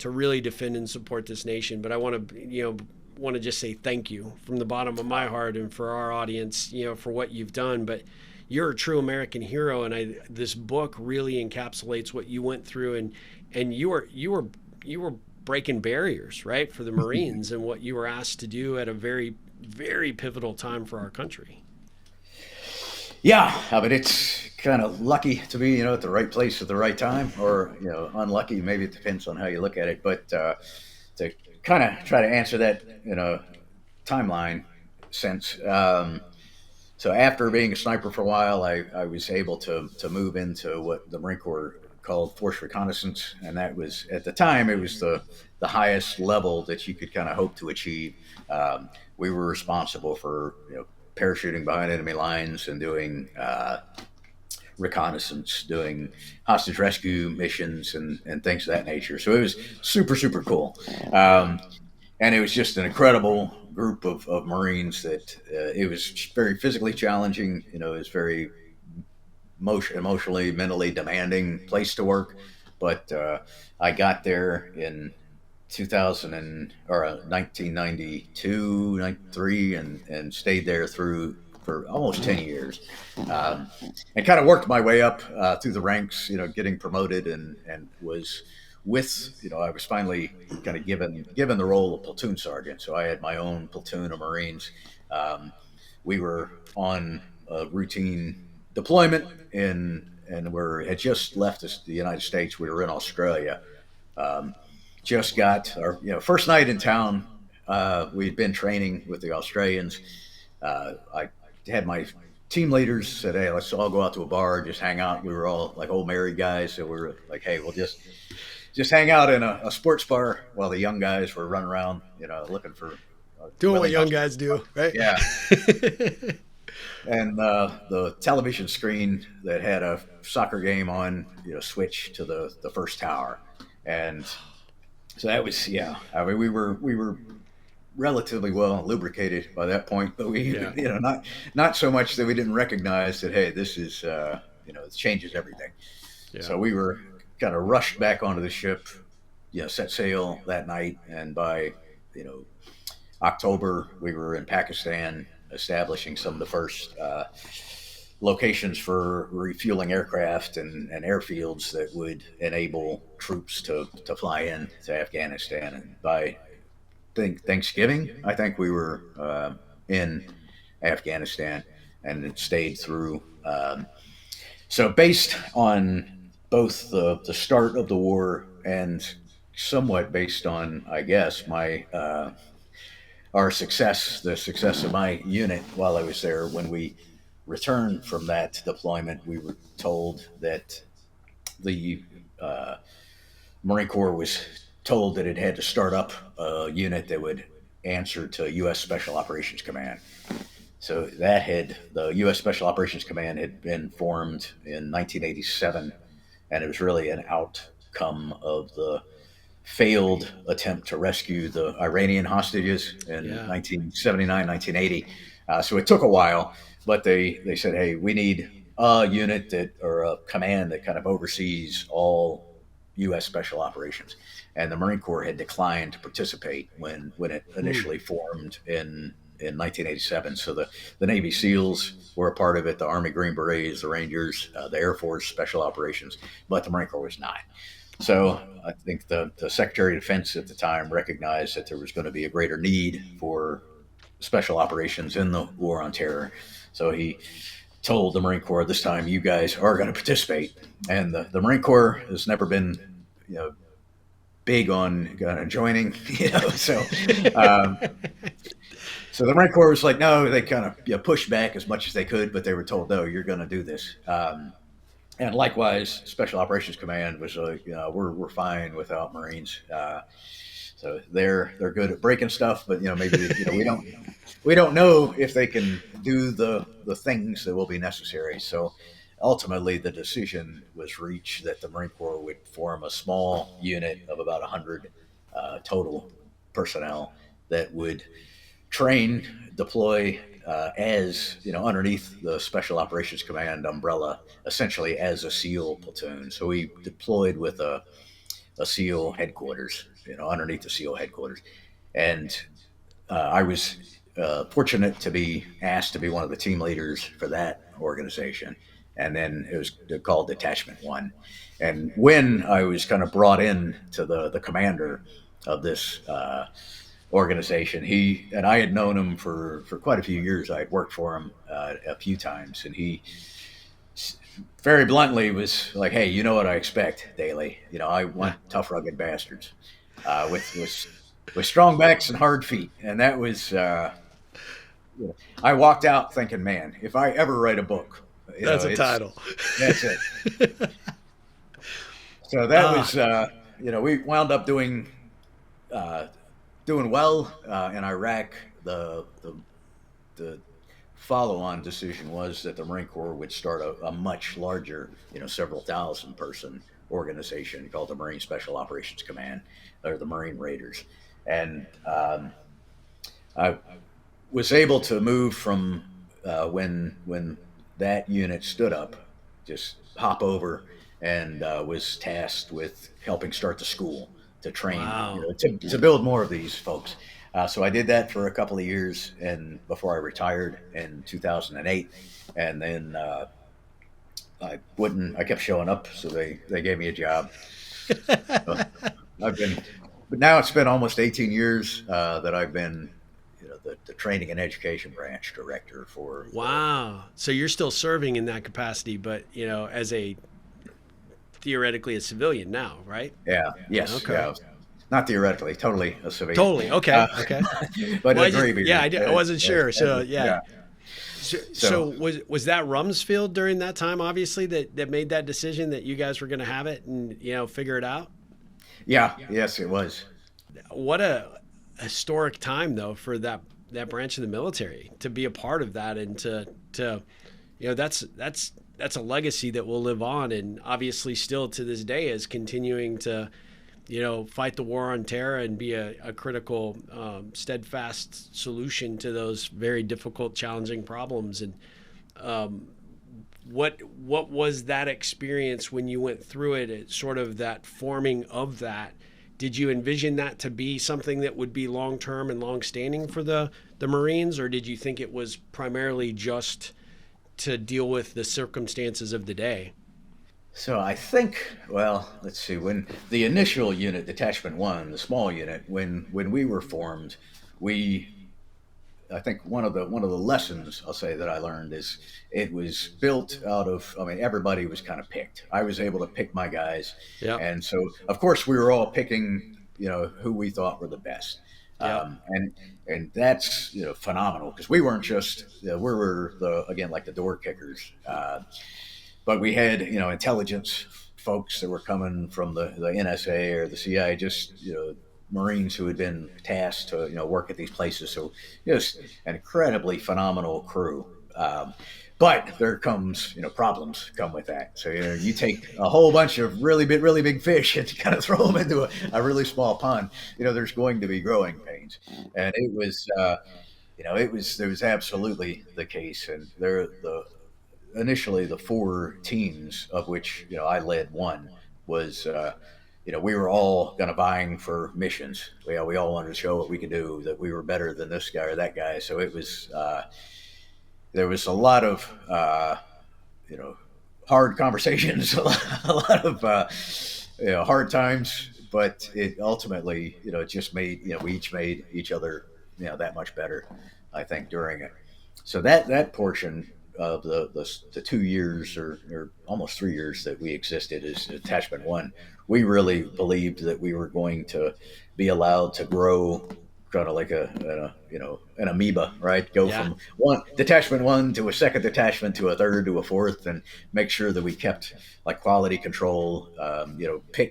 really defend and support this nation. But I want to just say thank you from the bottom of my heart and for our audience, for what you've done. But you're a true American hero, and this book really encapsulates what you went through, and you were breaking barriers, right, for the Marines and what you were asked to do at a very, very pivotal time for our country. Yeah, I mean, it's kind of lucky to be at the right place at the right time, or unlucky. Maybe it depends on how you look at it. But to kind of try to answer that in a timeline sense. So after being a sniper for a while, I was able to move into what the Marine Corps called force reconnaissance, and that was, at the time, it was the highest level that you could kind of hope to achieve. We were responsible for parachuting behind enemy lines and doing reconnaissance, doing hostage rescue missions, and things of that nature. So it was super, super cool. Yeah. And it was just an incredible group of Marines that it was very physically challenging. It was very emotionally, mentally demanding place to work. But I got there in 2000 or 1992, 93, and stayed there for almost 10 years, and kind of worked my way up through the ranks, getting promoted, and was I was finally kind of given the role of platoon sergeant. So I had my own platoon of Marines. We were on a routine deployment and had just left the United States. We were in Australia. Um, just got our first night in town. We'd been training with the Australians. I had my team leaders said, "Hey, let's all go out to a bar, just hang out." We were all like old married guys, so we were like, "Hey, we'll just hang out in a sports bar," while the young guys were running around, looking for Doing what willing young guys hustlers. do, right? Yeah. And the television screen that had a soccer game on, switched to the first tower, and so that was, yeah. I mean, we were relatively well lubricated by that point, but we Yeah. not so much that we didn't recognize that, hey, this is it changes everything. Yeah. So we were kind of rushed back onto the ship, set sail that night, and by you know October we were in Pakistan establishing some of the first locations for refueling aircraft and airfields that would enable troops to fly in to Afghanistan. And by Thanksgiving, I think we were in Afghanistan and it stayed through. So, based on both the start of the war and somewhat based on, I guess, my our success, the success of my unit while I was there, when we returned from that deployment, we were told that the Marine Corps was told that it had to start up a unit that would answer to U.S. Special Operations Command. So the U.S. Special Operations Command had been formed in 1987, and it was really an outcome of the failed attempt to rescue the Iranian hostages in 1979, 1980. So it took a while, but they said, hey, we need a unit that, or a command that kind of oversees all U.S. special operations. And the Marine Corps had declined to participate when it initially formed in 1987. So the Navy SEALs were a part of it, the Army Green Berets, the Rangers, the Air Force Special Operations, but the Marine Corps was not. So I think the Secretary of Defense at the time recognized that there was going to be a greater need for special operations in the war on terror. So he told the Marine Corps, this time you guys are going to participate. And the Marine Corps has never been, big on joining, so so the Marine Corps was like, no, they kind of pushed back as much as they could, but they were told, no, you're going to do this. And likewise, Special Operations Command was like, we're fine without Marines. So they're good at breaking stuff, but maybe we don't know if they can do the things that will be necessary. So ultimately, the decision was reached that the Marine Corps would form a small unit of about 100 total personnel that would train, deploy as underneath the Special Operations Command umbrella, essentially as a SEAL platoon. So we deployed with a SEAL headquarters, underneath the SEAL headquarters, and I was fortunate to be asked to be one of the team leaders for that organization. And then it was called Detachment 1. And when I was kind of brought in to the commander of this organization, he and I had known him for quite a few years. I had worked for him a few times, and he very bluntly was like, hey, you know what I expect, Dailey. I want tough, rugged bastards with strong backs and hard feet. And that was, I walked out thinking, man, if I ever write a book, that's a title. That's it. So that was, we wound up doing well in Iraq. The follow-on decision was that the Marine Corps would start a much larger, several thousand person organization called the Marine Special Operations Command, or the Marine Raiders. And I was able to move from when that unit stood up, just hop over, and was tasked with helping start the school to train, to build more of these folks. So I did that for a couple of years, and before I retired in 2008, and then I kept showing up, so they gave me a job. But now it's been almost 18 years that I've been the training and education branch director for. Wow. So you're still serving in that capacity, but, as theoretically a civilian now, right? Yeah. Yes. Okay. Yeah. Not theoretically, totally a civilian. Totally. Okay. Okay. But well, I wasn't sure. So, yeah. So was that Rumsfeld during that time, obviously, that made that decision that you guys were going to have it and, figure it out? Yeah. Yes, it was. What a historic time, though, for that branch of the military to be a part of that, and to that's a legacy that will live on, and obviously still to this day is continuing to fight the war on terror and be a critical, steadfast solution to those very difficult, challenging problems. And what was that experience when you went through it, sort of that forming of that? Did you envision that to be something that would be long-term and long-standing for the Marines, or did you think it was primarily just to deal with the circumstances of the day? So I think, well, let's see, when the initial unit, Detachment One, the small unit, when we were formed, we I think one of the lessons I'll say that I learned is it was built out of. I mean, everybody was kind of picked. I was able to pick my guys, Yep. and so of course we were all picking, who we thought were the best, Yep. and that's phenomenal because we weren't just we were the again like the door kickers, but we had intelligence folks that were coming from the NSA or the CIA, just Marines who had been tasked to work at these places. So just an incredibly phenomenal crew. But there comes problems come with that. So you take a whole bunch of really big fish and kind of throw them into a really small pond. There's going to be growing pains, and it was. It was absolutely the case, and initially the four teams of which I led one was we were all going to vying for missions. We all wanted to show what we could do, that we were better than this guy or that guy. So it was there was a lot of you know hard conversations, a lot of hard times, but it ultimately it just made we each made each other that much better, I think, during it. So that portion of the 2 years or almost 3 years that we existed as Attachment One, we really believed that we were going to be allowed to grow, kind of like an amoeba, right? Go Yeah. from one Detachment One to a second detachment to a third to a fourth, and make sure that we kept like quality control.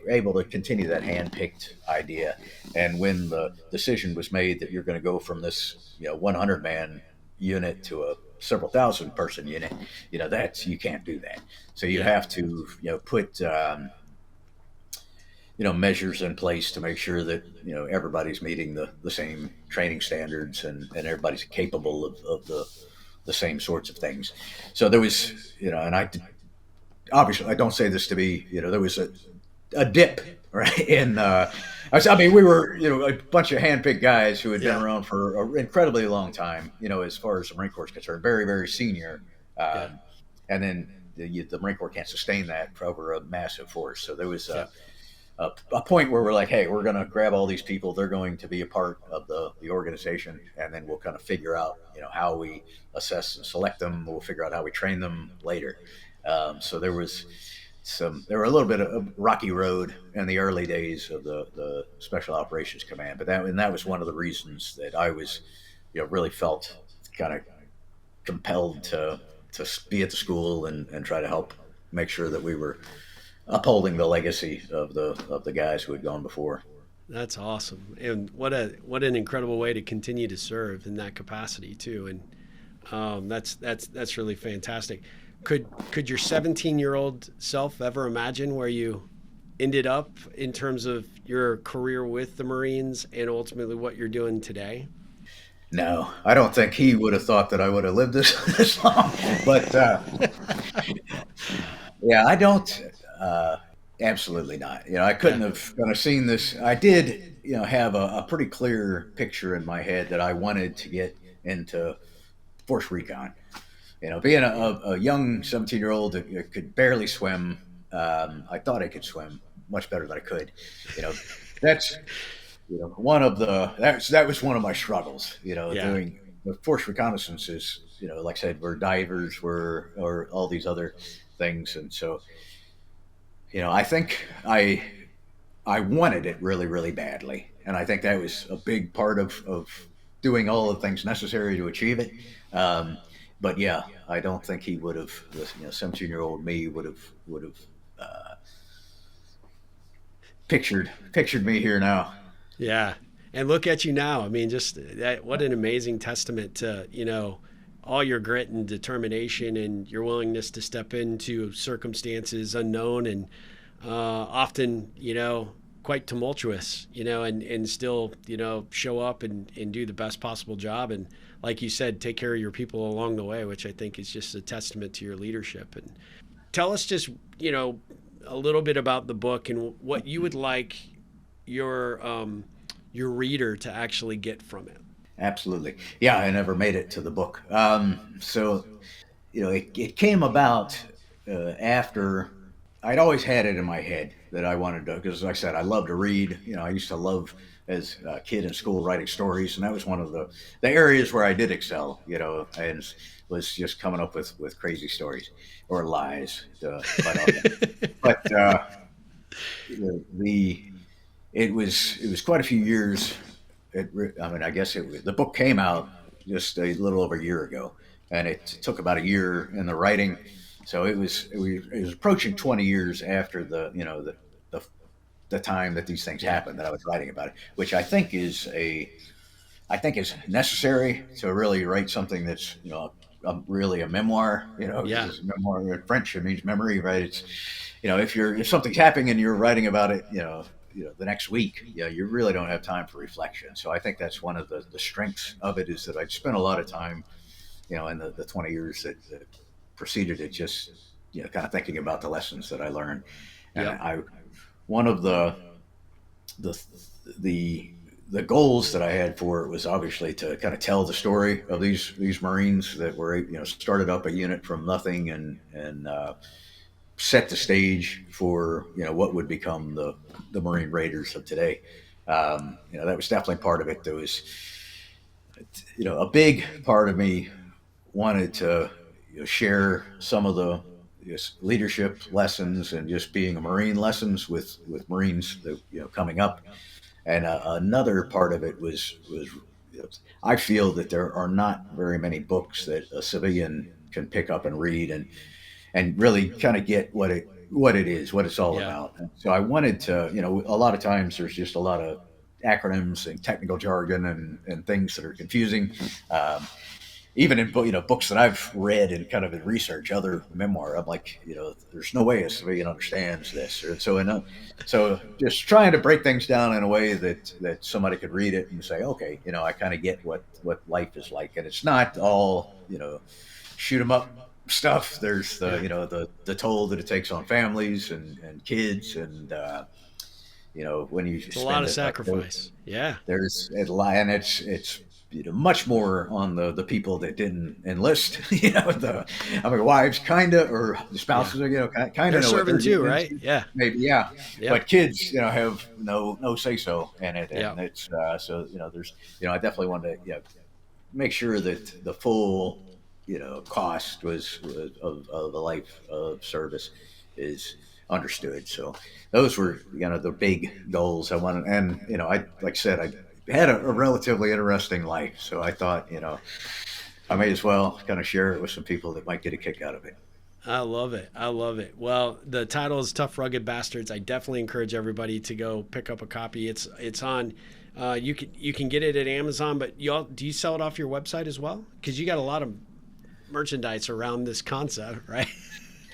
Able to continue that hand-picked idea. And when the decision was made that you're going to go from this 100 man unit to a several thousand person unit, that's you can't do that. So you Yeah. have to put measures in place to make sure that everybody's meeting the same training standards, and everybody's capable of the same sorts of things. So there was and obviously I don't say this to be there was a dip, right? In I mean, we were a bunch of handpicked guys who had been Yeah. around for an incredibly long time, as far as the Marine Corps is concerned, very senior, Yeah. and then the Marine Corps can't sustain that for over a massive force. So there was Yeah. a point where we're like, hey, we're going to grab all these people. They're going to be a part of the organization, and then we'll kind of figure out how we assess and select them. We'll figure out how we train them later. So there were a little bit of a rocky road in the early days of the Special Operations Command, but that was one of the reasons that I was, really felt kind of compelled to be at the school and try to help make sure that we were upholding the legacy of the guys who had gone before. That's awesome. And what an incredible way to continue to serve in that capacity too. And that's really fantastic. Could your 17-year-old self ever imagine where you ended up in terms of your career with the Marines and ultimately what you're doing today? No, I don't think he would have thought that I would have lived this this long. But yeah, I don't. Absolutely not. I Yeah. couldn't have kind of seen this. I did, have a pretty clear picture in my head that I wanted to get into force recon. Being a young 17-year-old that could barely swim, I thought I could swim much better than I could. You know, that's that was one of my struggles. Yeah. Doing the force reconnaissances. Like I said, we're divers, or all these other things, and so I think I wanted it really badly, and I think that was a big part of doing all the things necessary to achieve it. Um, but yeah, I don't think he would have. 17-year-old me would have uh, pictured me here now. Yeah. And look at you now. I mean, just that, what an amazing testament to, all your grit and determination and your willingness to step into circumstances unknown and often, quite tumultuous, and still, show up and do the best possible job. And like you said, take care of your people along the way, which I think is just a testament to your leadership. And tell us just, a little bit about the book and what you would like your reader to actually get from it. Absolutely, yeah. I never made it to the book, so it came about after I'd always had it in my head that I wanted to, because as I said, I love to read. I used to love as a kid in school writing stories, and that was one of the areas where I did excel. And was just coming up with crazy stories or lies, quite often. But the it was quite a few years. I mean, I guess the book came out just a little over a year ago, and it took about a year in the writing. So it was approaching 20 years after the the time that these things Yeah. happened that I was writing about it, which I think is necessary to really write something that's really a memoir. Yeah. Because memoir in French, it means memory, right? It's if something's happening and you're writing about it, the next week, you really don't have time for reflection. So I think that's one of the strengths of it, is that I spent a lot of time, in the 20 years that preceded it, just kind of thinking about the lessons that I learned. And Yep. I one of the the the goals that I had for it was obviously to kind of tell the story of these Marines that were started up a unit from nothing, and set the stage for what would become the Marine Raiders of today. That was definitely part of it. There was a big part of me wanted to share some of the leadership lessons and just being a Marine lessons with Marines that coming up. And another part of it was I feel that there are not very many books that a civilian can pick up and read and really kind of get what it's all Yeah. about. And so I wanted to, a lot of times there's just a lot of acronyms and technical jargon and things that are confusing. Um, Even in books that I've read and kind of in research, other memoir, I'm like, there's no way a civilian understands this. So just trying to break things down in a way that somebody could read it and say, okay, I kind of get what life is like, and it's not all shoot 'em up stuff. There's Yeah. the toll that it takes on families and kids, and when you It's a lot spend of it like sacrifice. Yeah. there's it and it's much more on the people that didn't enlist. I mean, wives kind of, or the Yeah. spouses, kind They're of know what serving they're too, getting right? into. Yeah. Maybe, yeah, Yep. but kids, have no say so in it, and Yep. it's so there's I definitely wanted to make sure that the full cost was of the life of service is understood. So those were the big goals I wanted, and I like I said I had a relatively interesting life, so I thought I may as well kind of share it with some people that might get a kick out of it. I love it. I love it. Well, the title is Tough Rugged Bastards. I definitely encourage everybody to go pick up a copy. It's on. You can get it at Amazon, but do you sell it off your website as well? Because you got a lot of merchandise around this concept, right?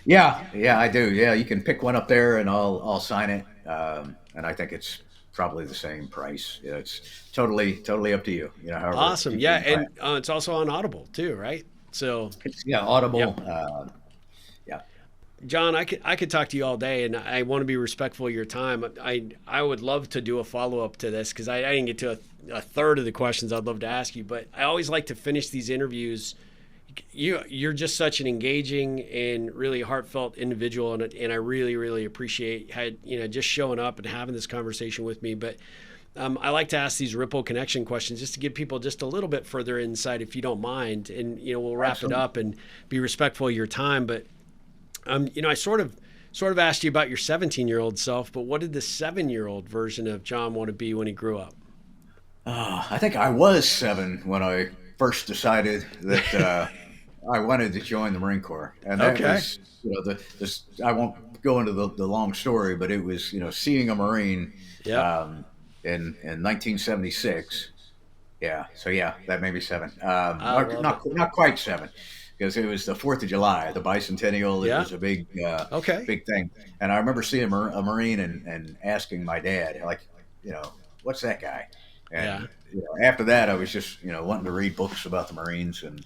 Yeah, I do. Yeah, you can pick one up there, and I'll sign it. And I think it's probably the same price. It's totally up to you. However Awesome. people Yeah, want to buy and it. it's also on Audible too, right? So, Yeah, Audible. yep. Yeah. John, I could talk to you all day, and I want to be respectful of your time. I would love to do a follow up to this because I didn't get to a third of the questions I'd love to ask you, but I always like to finish these interviews. You're just such an engaging and really heartfelt individual, and I really appreciate just showing up and having this conversation with me. But I like to ask these ripple connection questions just to give people just a little bit further insight, if you don't mind, and we'll wrap it Absolutely. up and be respectful of your time. But I sort of asked you about your 17-year-old self, but what did the 7-year-old version of John want to be when he grew up? I think I was 7 when I first decided that I wanted to join the Marine Corps, and that Okay. was this. I won't go into the long story, but it was seeing a Marine Yep. um, in 1976. Yeah, so yeah, that made me 7. I love it. Not quite 7, because it was the 4th of July, the bicentennial. It Yeah. was a Okay. big thing, and I remember seeing a Marine and asking my dad, like, what's that guy? Yeah. And after that, I was just wanting to read books about the Marines and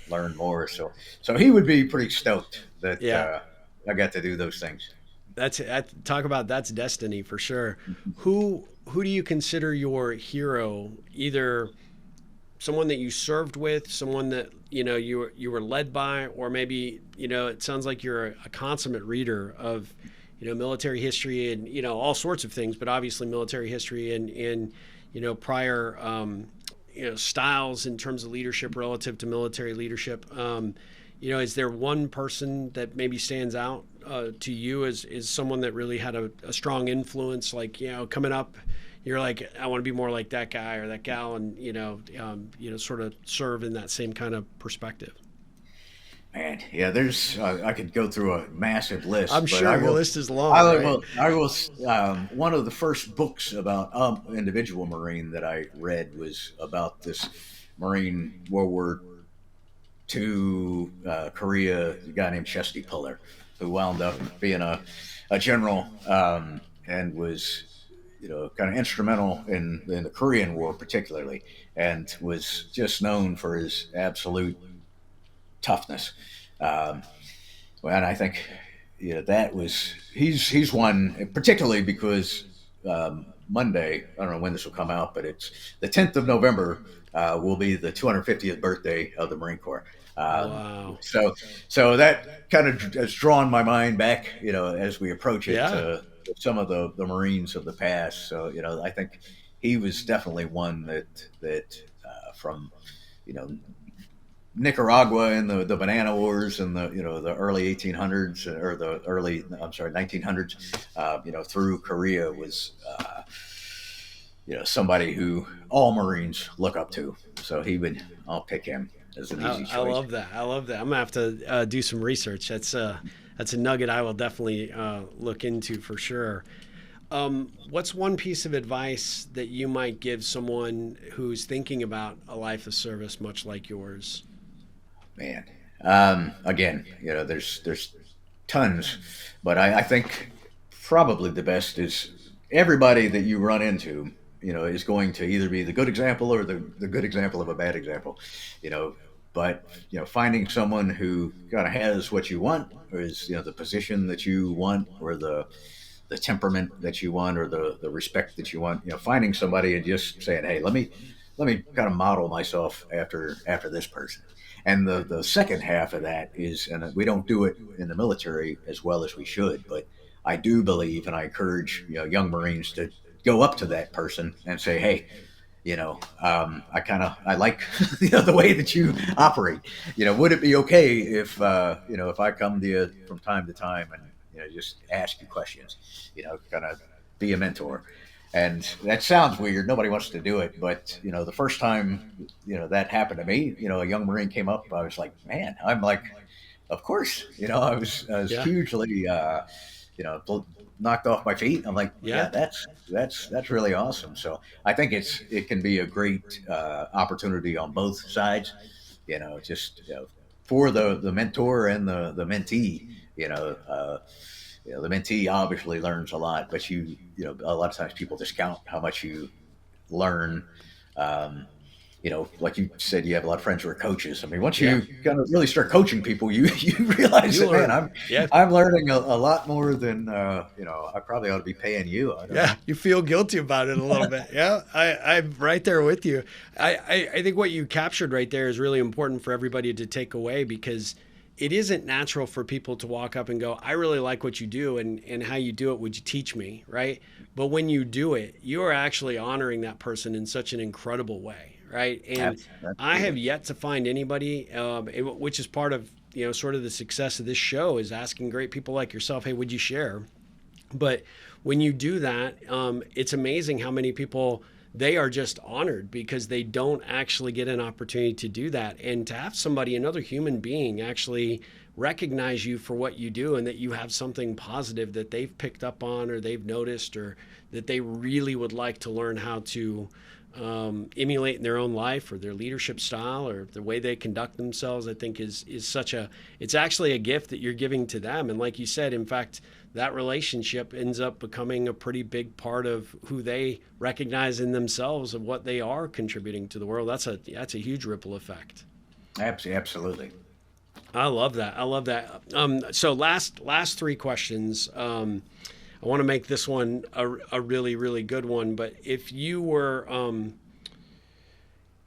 learn more. So he would be pretty stoked that Yeah. I got to do those things. Talk about that's destiny for sure. Who do you consider your hero, either someone that you served with, someone that you were led by, or maybe it sounds like you're a consummate reader of military history and all sorts of things, but obviously military history and prior styles in terms of leadership relative to military leadership. Is there one person that maybe stands out to you as someone that really had a strong influence, like coming up? You're like, I want to be more like that guy or that gal, and sort of serve in that same kind of perspective. Man, yeah, there's I could go through a massive I'm list, but sure your list is long, right? I will. One of the first books about individual Marine that I read was about this Marine World War II, Korea, a guy named Chesty Puller, who wound up being a general, and was kind of instrumental in the Korean War particularly, and was just known for his absolute toughness. Um, and I think that was he's one particularly because Monday, I don't know when this will come out, but it's the 10th of November, will be the 250th birthday of the Marine Corps. Um, Wow. so that kind of has drawn my mind back, as we approach it, Yeah. to some of the Marines of the past. So I think he was definitely one that from you know Nicaragua and the Banana Wars and the early 1800s, or the early, I'm sorry, 1900s, through Korea, was somebody who all Marines look up to. So I'll pick him as an easy I choice. love that. I love that. I'm gonna have to do some research. That's a nugget I will definitely look into for sure. What's one piece of advice that you might give someone who's thinking about a life of service, much like yours? Man, again, there's tons, but I think probably the best is everybody that you run into, is going to either be the good example or the good example of a bad example, you know. But finding someone who kind of has what you want, or is the position that you want, or the temperament that you want, or the respect that you want, finding somebody and just saying, hey, let me kind of model myself after this person. And the second half of that is, and we don't do it in the military as well as we should, but I do believe, and I encourage young Marines to go up to that person and say, hey, I like the way that you operate. Would it be okay if I come to you from time to time and just ask you questions, kind of be a mentor. And that sounds weird. Nobody wants to do it, but the first time that happened to me, a young Marine came up. I was like, man, I'm like, of course. I was Yeah. hugely you know knocked off my feet. I'm like, yeah, Yeah. that's really awesome. So I think it can be a great opportunity on both sides. Just for the mentor and the mentee. The mentee obviously learns a lot, but a lot of times people discount how much you learn. Um, like you said, you have a lot of friends who are coaches. I mean, once Yeah. you kind of really start coaching people, you realize You that, man, learn. I'm Yeah. I'm learning a lot more than I probably ought to be paying you. I don't Yeah, know. you feel guilty about it a little bit. Yeah, I'm right there with you. I think what you captured right there is really important for everybody to take away, because it isn't natural for people to walk up and go, I really like what you do and how you do it. Would you teach me? Right. But when you do it, you are actually honoring that person in such an incredible way. Right. And I have Absolutely. yet to find anybody, which is part of, sort of the success of this show, is asking great people like yourself, hey, would you share? But when you do that, it's amazing how many people, they are just honored because they don't actually get an opportunity to do that. And to have somebody, another human being, actually recognize you for what you do, and that you have something positive that they've picked up on, or they've noticed, or that they really would like to learn how to emulate in their own life, or their leadership style, or the way they conduct themselves, I think is it's actually a gift that you're giving to them. And like you said, in fact, that relationship ends up becoming a pretty big part of who they recognize in themselves, of what they are contributing to the world. That's a huge ripple effect. Absolutely. I love that. I love that. So last three questions. I want to make this one a really, really good one. But if you were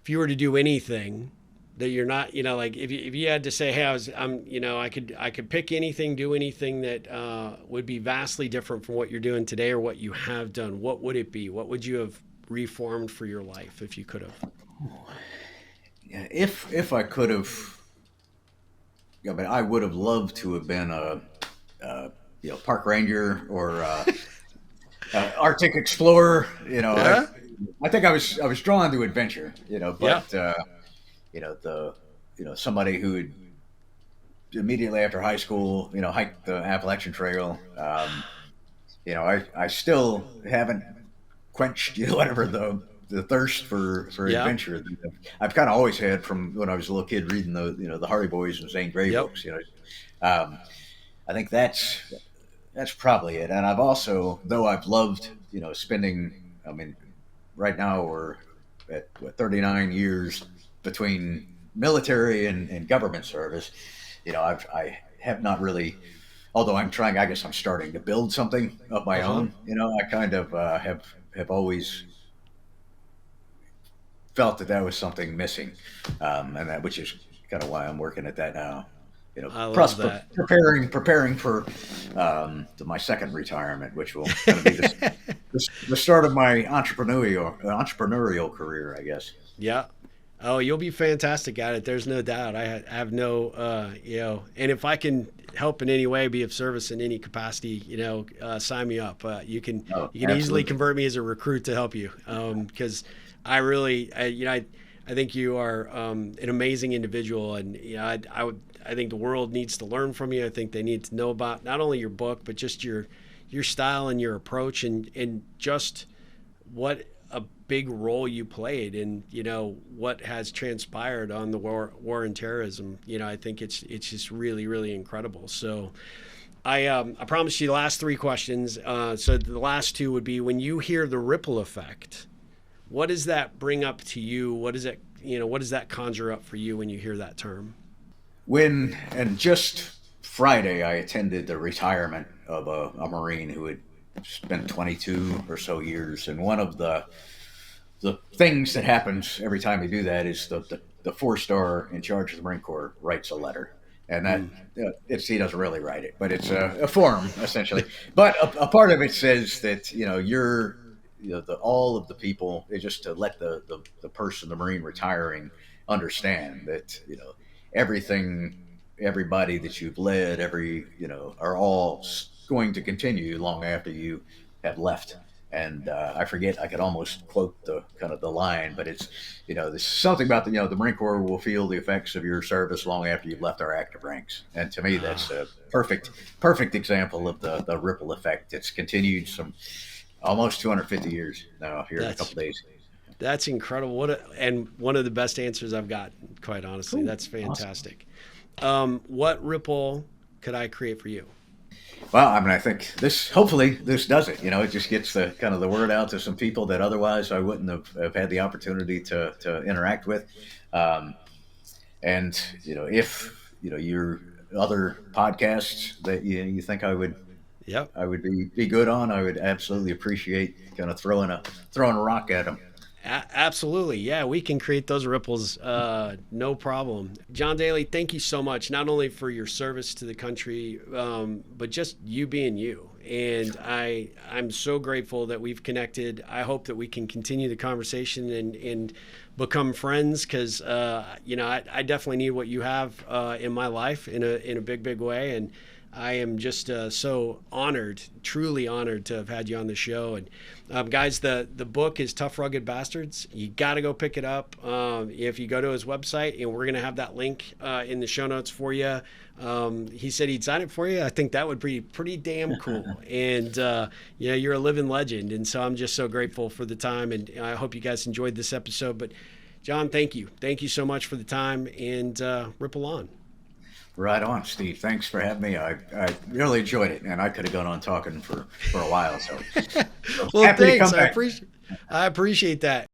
if you were to do anything that you're not, like if you had to say, hey, I could pick anything, do anything that would be vastly different from what you're doing today or what you have done, what would it be? What would you have reformed for your life if you could have? Yeah, if I could have, I mean, I would have loved to have been a park ranger or Arctic explorer. Yeah. I think I was drawn to adventure. Yeah. But the somebody who would immediately after high school, hike the Appalachian Trail. I still haven't quenched, whatever the thirst for Yeah. adventure that I've kind of always had from when I was a little kid reading the Hardy Boys and Zane Grey Yep. books. Um, I think that's probably it. And I've also, though I've loved, spending. I mean, right now we're at 39 years between military and government service. I have not really, although I'm trying. I guess I'm starting to build something of my Uh-huh. own. I kind of have always felt that was something missing, and that which is kind of why I'm working at that now. I Plus love that. preparing for my second retirement, which will kind of be the start of my entrepreneurial career, I guess. Yeah. Oh, you'll be fantastic at it. There's no doubt. I have no, and if I can help in any way, be of service in any capacity, sign me up. Oh, You can easily absolutely. convert me as a recruit to help you. Because I really, I think you are an amazing individual, and I think the world needs to learn from you. I think they need to know about not only your book, but just your style and your approach, and just what a big role you played in what has transpired on the war and terrorism. I think it's just really, really incredible. So I promised you the last three questions. So the last two would be, when you hear the ripple effect, what does that bring up to you? What does that conjure up for you when you hear that term? And just Friday, I attended the retirement of a Marine who had spent 22 or so years, and one of the things that happens every time you do that is the four-star in charge of the Marine Corps writes a letter. And that Mm. he doesn't really write it, but it's a form essentially. But a part of it says that you're all of the people, just to let the person, the Marine retiring, understand that everything, everybody that you've led, are all going to continue long after you have left. And I forget, I could almost quote the kind of the line, but it's, there's something about the Marine Corps will feel the effects of your service long after you've left our active ranks. And to me, that's a perfect example of the ripple effect that's continued some almost 250 years now here in a couple That's of days. that's incredible. And one of the best answers I've got, quite honestly. Cool. That's Awesome. fantastic. What ripple could I create for you? Well, I mean, I think hopefully this does it. It just gets the kind of the word out to some people that otherwise I wouldn't have had the opportunity to interact with. Um, and, if, your other podcasts that you think Yep. I would be good on, I would absolutely appreciate kind of throwing a rock at them. Absolutely. Yeah, we can create those ripples. No problem. John Dailey, thank you so much, not only for your service to the country, but just you being you. And I'm so grateful that we've connected. I hope that we can continue the conversation and become friends, because, I definitely need what you have in my life in a big way. And I am just so honored, truly honored to have had you on the show. And guys, the book is Tough Rugged Bastards. You got to go pick it up. If you go to his website, and we're going to have that link in the show notes for you. He said he'd sign it for you. I think that would be pretty damn cool. And you're a living legend. And so I'm just so grateful for the time. And I hope you guys enjoyed this episode. But John, thank you so much for the time, and ripple on. Right on, Steve. Thanks for having me. I really enjoyed it, and I could have gone on talking for a while. So Well, happy to come thanks. back. I appreciate that.